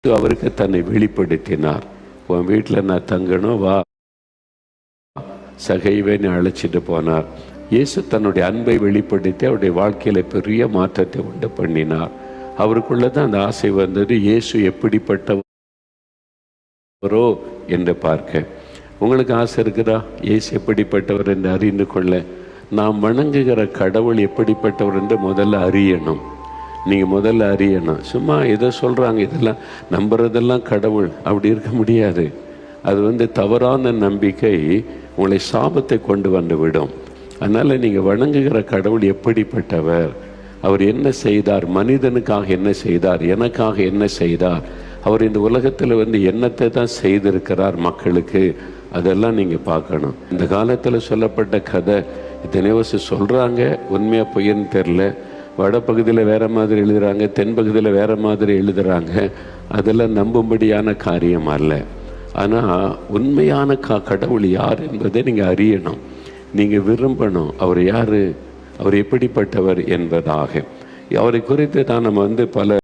அவருக்கு தன்னை வெளிப்படுத்தினார். உன் வீட்டில் நான் தங்கணும், வா, சகைவேன்னு அழைச்சிட்டு போனார். இயேசு தன்னுடைய அன்பை வெளிப்படுத்தி அவருடைய வாழ்க்கையில பெரிய மாற்றத்தை உண்டு பண்ணினார். அவருக்குள்ளதான் அந்த ஆசை வந்தது, இயேசு எப்படிப்பட்டவரோ என்று பார்க்க. உங்களுக்கு ஆசை இருக்குதா இயேசு எப்படிப்பட்டவர் என்று அறிந்து கொள்ள? நாம் வணங்குகிற கடவுள் எப்படிப்பட்டவர் என்று முதல்ல அறியணும். நீங்கள் முதல்ல அறியணும். சும்மா எதை சொல்கிறாங்க, இதெல்லாம் நம்புறதெல்லாம் கடவுள், அப்படி இருக்க முடியாது. அது தவறான நம்பிக்கை உங்களை சாபத்தை கொண்டு வந்து விடும். அதனால் நீங்கள் வணங்குகிற கடவுள் எப்படிப்பட்டவர், அவர் என்ன செய்தார், மனிதனுக்காக என்ன செய்தார், எனக்காக என்ன செய்தார், அவர் இந்த உலகத்தில் என்னத்தை தான் செய்திருக்கிறார் மக்களுக்கு, அதெல்லாம் நீங்கள் பார்க்கணும். இந்த காலத்தில் சொல்லப்பட்ட கதை இத்தனை வருஷம் சொல்கிறாங்க, உண்மையாக பொய்ன்னு தெரில. வடப்பகுதியில் வேறு மாதிரி எழுதுகிறாங்க, தென்பகுதியில் வேறு மாதிரி எழுதுகிறாங்க. அதெல்லாம் நம்பும்படியான காரியம் அல்ல. ஆனால் உண்மையான கடவுள் யார் என்பதை நீங்கள் அறியணும், நீங்கள் விரும்பணும். அவர் யார், அவர் எப்படிப்பட்டவர் என்பதாக. அவரை குறித்து தான் நம்ம பல